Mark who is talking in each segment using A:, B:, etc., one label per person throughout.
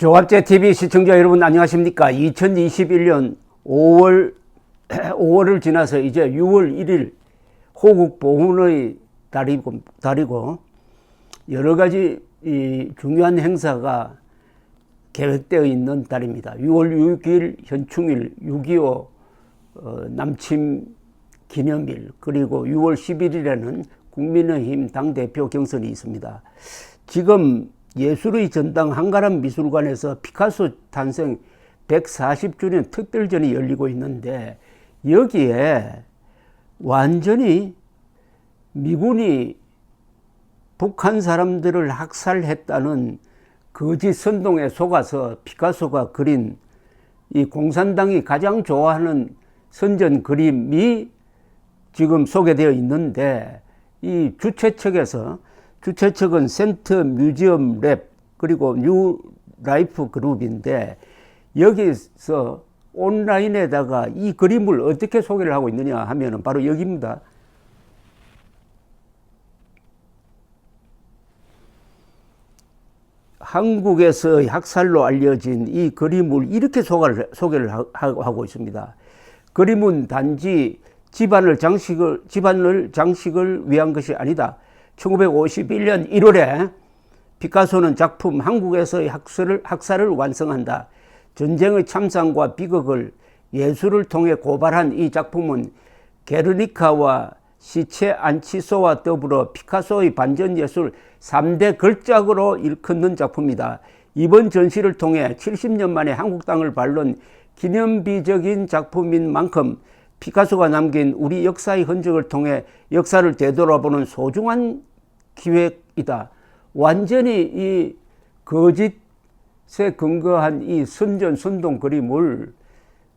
A: 조갑제 TV 시청자 여러분 안녕하십니까? 2021년 5월을 지나서 이제 6월 1일 호국 보훈의 달이고 여러 가지 중요한 행사가 계획되어 있는 달입니다. 6월 6일 현충일, 6.25 남침 기념일, 그리고 6월 11일에는 국민의힘 당대표 경선이 있습니다. 지금 예술의 전당 한가람 미술관에서 피카소 탄생 140주년 특별전이 열리고 있는데, 여기에 완전히 미군이 북한 사람들을 학살했다는 거짓 선동에 속아서 피카소가 그린 이 공산당이 가장 좋아하는 선전 그림이 지금 소개되어 있는데, 이 주최측은 센터 뮤지엄 랩 그리고 뉴 라이프 그룹인데, 여기서 온라인에다가 이 그림을 어떻게 소개를 하고 있느냐 하면은 바로 여기입니다. 한국에서의 학살로 알려진 이 그림을 이렇게 소개를 하고 있습니다. 그림은 단지 집안을 장식을 위한 것이 아니다. 1951년 1월에 피카소는 작품 한국에서의 학살을 완성한다. 전쟁의 참상과 비극을 예술을 통해 고발한 이 작품은 게르니카와 시체 안치소와 더불어 피카소의 반전예술 3대 걸작으로 일컫는 작품이다. 이번 전시를 통해 70년 만에 한국 땅을 밟는 기념비적인 작품인 만큼 피카소가 남긴 우리 역사의 흔적을 통해 역사를 되돌아보는 소중한 기획이다. 완전히 이 거짓에 근거한 이 선동 그림을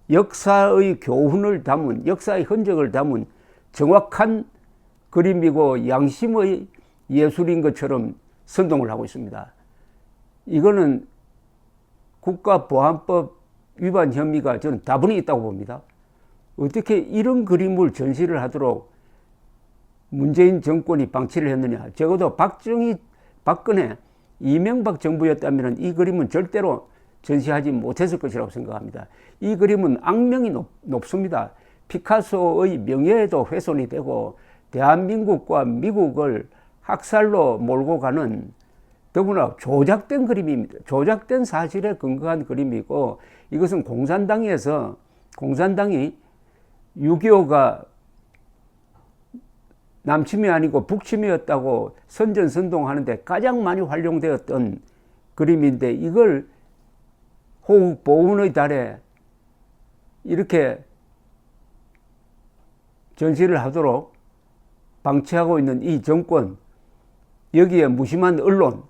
A: 역사의 교훈을 담은, 역사의 흔적을 담은 정확한 그림이고 양심의 예술인 것처럼 선동을 하고 있습니다. 이거는 국가보안법 위반 혐의가 저는 다분히 있다고 봅니다. 어떻게 이런 그림을 전시를 하도록 문재인 정권이 방치를 했느냐. 적어도 박근혜, 이명박 정부였다면 이 그림은 절대로 전시하지 못했을 것이라고 생각합니다. 이 그림은 악명이 높습니다. 피카소의 명예에도 훼손이 되고 대한민국과 미국을 학살로 몰고 가는, 더구나 조작된 그림입니다. 조작된 사실에 근거한 그림이고, 이것은 공산당이 6.25가 남침이 아니고 북침이었다고 선전선동하는데 가장 많이 활용되었던 그림인데, 이걸 호국 보훈의 달에 이렇게 전시를 하도록 방치하고 있는 이 정권, 여기에 무심한 언론,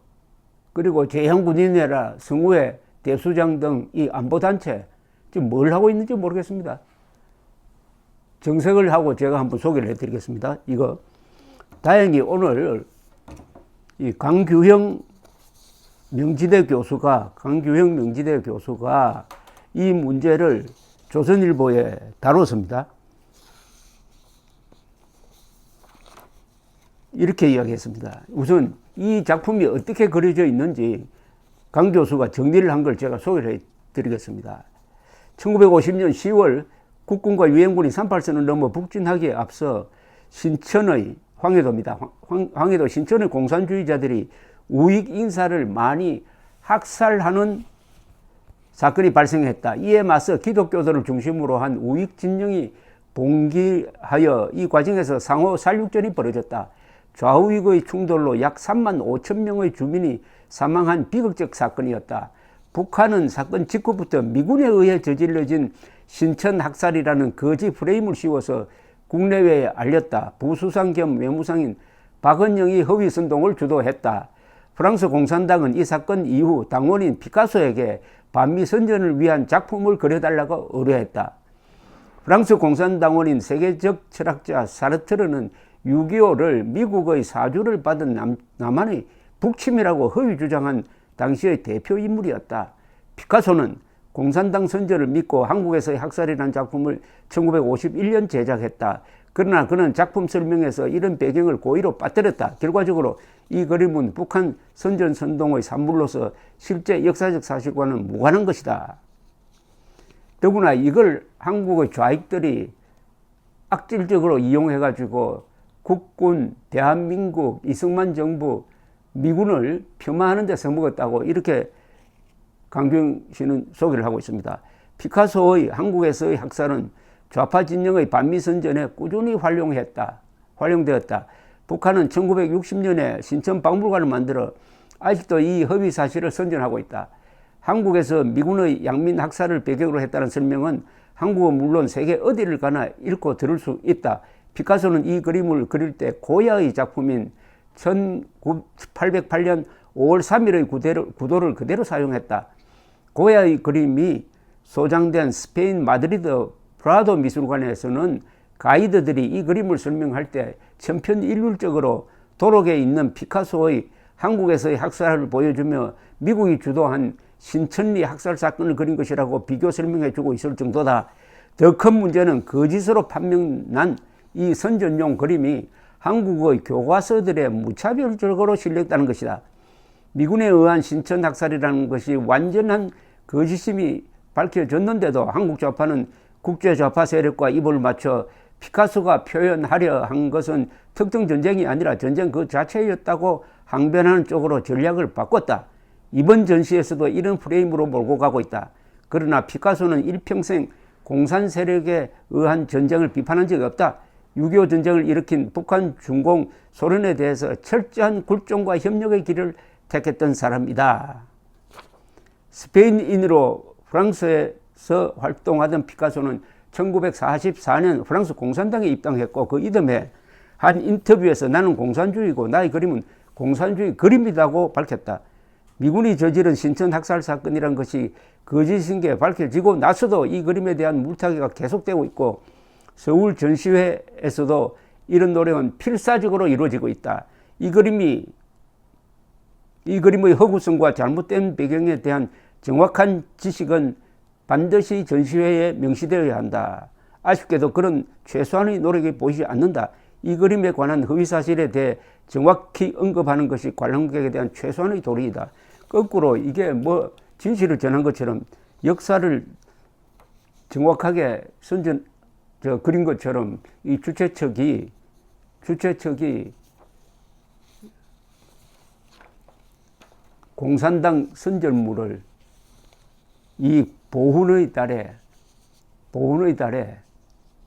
A: 그리고 제향군인회라 성우회, 대수장 등 이 안보단체, 지금 뭘 하고 있는지 모르겠습니다. 정색을 하고 제가 한번 소개를 해드리겠습니다. 이거 다행히 오늘 이 강규형 명지대 교수가 이 문제를 조선일보에 다뤘습니다. 이렇게 이야기했습니다. 우선 이 작품이 어떻게 그려져 있는지 강 교수가 정리를 한 걸 제가 소개를 해드리겠습니다. 1950년 10월 국군과 유엔군이 38선을 넘어 북진하기에 앞서 신천의 황해도입니다. 황해도 신천의 공산주의자들이 우익 인사를 많이 학살하는 사건이 발생했다. 이에 맞서 기독교도를 중심으로 한 우익 진영이 봉기하여 이 과정에서 상호 살육전이 벌어졌다. 좌우익의 충돌로 약 3만 5천 명의 주민이 사망한 비극적 사건이었다. 북한은 사건 직후부터 미군에 의해 저질러진 신천 학살이라는 거짓 프레임을 씌워서 국내외에 알렸다. 부수상 겸 외무상인 박은영이 허위 선동을 주도했다. 프랑스 공산당은 이 사건 이후 당원인 피카소에게 반미 선전을 위한 작품을 그려달라고 의뢰했다. 프랑스 공산당원인 세계적 철학자 사르트르는 6.25를 미국의 사주를 받은 남한의 북침이라고 허위 주장한 당시의 대표 인물이었다. 피카소는 공산당 선전을 믿고 한국에서의 학살이라는 작품을 1951년 제작했다. 그러나 그는 작품 설명에서 이런 배경을 고의로 빠뜨렸다. 결과적으로 이 그림은 북한 선전선동의 산물로서 실제 역사적 사실과는 무관한 것이다. 더구나 이걸 한국의 좌익들이 악질적으로 이용해가지고 국군, 대한민국, 이승만 정부, 미군을 폄하하는 데 써먹었다고 이렇게 강경 씨는 소개를 하고 있습니다. 피카소의 한국에서의 학살은 좌파 진영의 반미선전에 꾸준히 활용되었다. 북한은 1960년에 신천박물관을 만들어 아직도 이 허위 사실을 선전하고 있다. 한국에서 미군의 양민 학살을 배경으로 했다는 설명은 한국은 물론 세계 어디를 가나 읽고 들을 수 있다. 피카소는 이 그림을 그릴 때 고야의 작품인 1808년 5월 3일의 구도를 그대로 사용했다. 고야의 그림이 소장된 스페인 마드리드 프라도 미술관에서는 가이드들이 이 그림을 설명할 때 천편일률적으로 도록에 있는 피카소의 한국에서의 학살을 보여주며 미국이 주도한 신천리 학살 사건을 그린 것이라고 비교 설명해주고 있을 정도다. 더 큰 문제는 거짓으로 판명난 이 선전용 그림이 한국의 교과서들에 무차별적으로 실렸다는 것이다. 미군에 의한 신천 학살이라는 것이 완전한 거짓임이 밝혀졌는데도 한국 좌파는 국제 좌파 세력과 입을 맞춰 피카소가 표현하려 한 것은 특정 전쟁이 아니라 전쟁 그 자체였다고 항변하는 쪽으로 전략을 바꿨다. 이번 전시에서도 이런 프레임으로 몰고 가고 있다. 그러나 피카소는 일평생 공산 세력에 의한 전쟁을 비판한 적이 없다. 6.25 전쟁을 일으킨 북한, 중공, 소련에 대해서 철저한 굴종과 협력의 길을 택했던 사람이다. 스페인인으로 프랑스에서 활동하던 피카소는 1944년 프랑스 공산당에 입당했고 그 이듬해 한 인터뷰에서 나는 공산주의고 나의 그림은 공산주의 그림이라고 밝혔다. 미군이 저지른 신천 학살 사건이란 것이 거짓인 게 밝혀지고 나서도 이 그림에 대한 물타기가 계속되고 있고 서울 전시회에서도 이런 노력은 필사적으로 이루어지고 있다. 이 그림의 허구성과 잘못된 배경에 대한 정확한 지식은 반드시 전시회에 명시되어야 한다. 아쉽게도 그런 최소한의 노력이 보이지 않는다. 이 그림에 관한 허위사실에 대해 정확히 언급하는 것이 관람객에 대한 최소한의 도리이다. 거꾸로 이게 진실을 전한 것처럼 역사를 정확하게 그린 것처럼 이 주최측이 공산당 선절물을 이 보훈의 달에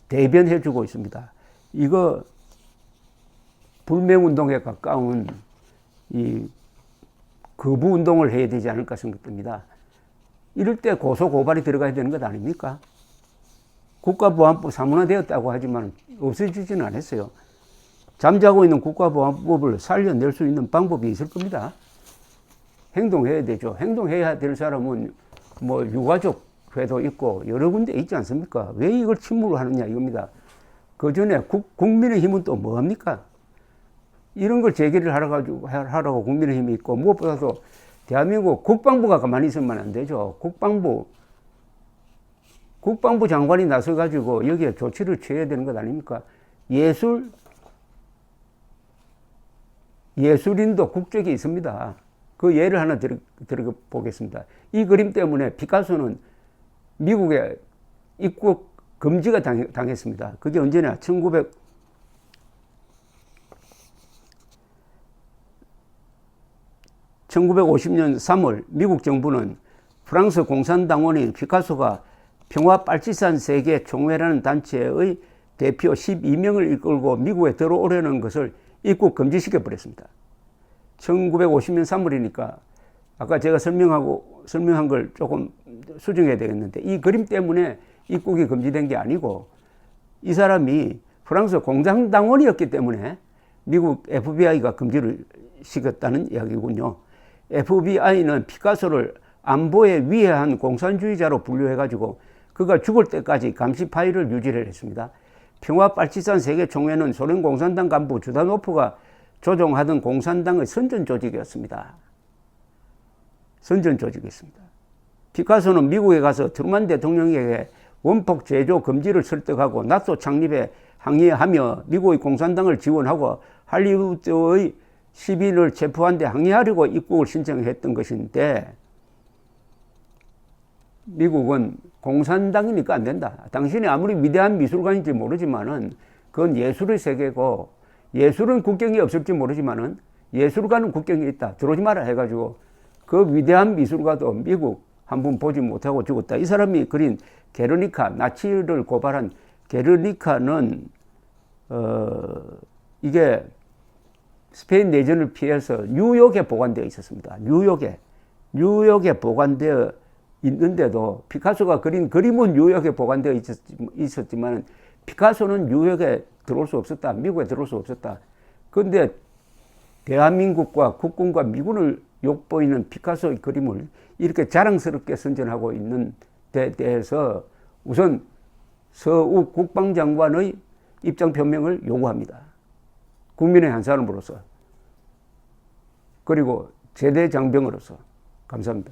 A: 대변해주고 있습니다. 이거 불매운동에 가까운 이 거부운동을 해야 되지 않을까 생각됩니다. 이럴 때 고소고발이 들어가야 되는 것 아닙니까? 국가보안법 사문화되었다고 하지만 없애주지는 않았어요. 잠자고 있는 국가보안법을 살려낼 수 있는 방법이 있을 겁니다. 행동해야 되죠. 행동해야 될 사람은 유가족 회도 있고 여러 군데 있지 않습니까? 왜 이걸 침묵을 하느냐 이겁니다. 그 전에 국민의힘은 또 뭐합니까? 이런 걸 제기를 하라고 국민의힘이 있고 무엇보다도 대한민국 국방부가 가만히 있으면 안 되죠. 국방부 장관이 나서가지고 여기에 조치를 취해야 되는 것 아닙니까? 예술인도 국적이 있습니다. 그 예를 하나 들어보겠습니다. 이 그림 때문에 피카소는 미국에 입국 금지가 당했습니다. 그게 언제냐? 1950년 3월 미국 정부는 프랑스 공산당원인 피카소가 평화빨치산 세계 총회라는 단체의 대표 12명을 이끌고 미국에 들어오려는 것을 입국 금지시켜 버렸습니다. 1950년 3월이니까 아까 제가 설명한 걸 조금 수정해야 되겠는데 이 그림 때문에 입국이 금지된 게 아니고 이 사람이 프랑스 공산당원이었기 때문에 미국 FBI가 금지를 시켰다는 이야기군요. FBI는 피카소를 안보에 위해한 공산주의자로 분류해가지고 그가 죽을 때까지 감시 파일을 유지를 했습니다. 평화빨치산 세계총회는 소련 공산당 간부 주다노프가 조종하던 공산당의 선전 조직이었습니다. 피카소는 미국에 가서 트루만 대통령에게 원폭 제조 금지를 설득하고 나토 창립에 항의하며 미국의 공산당을 지원하고 할리우드의 시민을 체포한 데 항의하려고 입국을 신청했던 것인데 미국은 공산당이니까 안 된다. 당신이 아무리 위대한 미술관인지 모르지만은 그건 예술의 세계고 예술은 국경이 없을지 모르지만은 예술가는 국경이 있다. 들어오지 마라 해가지고 그 위대한 미술가도 미국 한 번 보지 못하고 죽었다. 이 사람이 그린 게르니카, 나치를 고발한 게르니카는 이게 스페인 내전을 피해서 뉴욕에 보관되어 있었습니다. 뉴욕에 보관되어 있는데도 피카소가 그린 그림은 뉴욕에 보관되어 있었지만 피카소는 뉴욕에 들어올 수 없었다. 미국에 들어올 수 없었다. 그런데 대한민국과 국군과 미군을 욕보이는 피카소의 그림을 이렇게 자랑스럽게 선전하고 있는 데 대해서 우선 서욱 국방장관의 입장 표명을 요구합니다. 국민의 한 사람으로서 그리고 제대 장병으로서 감사합니다.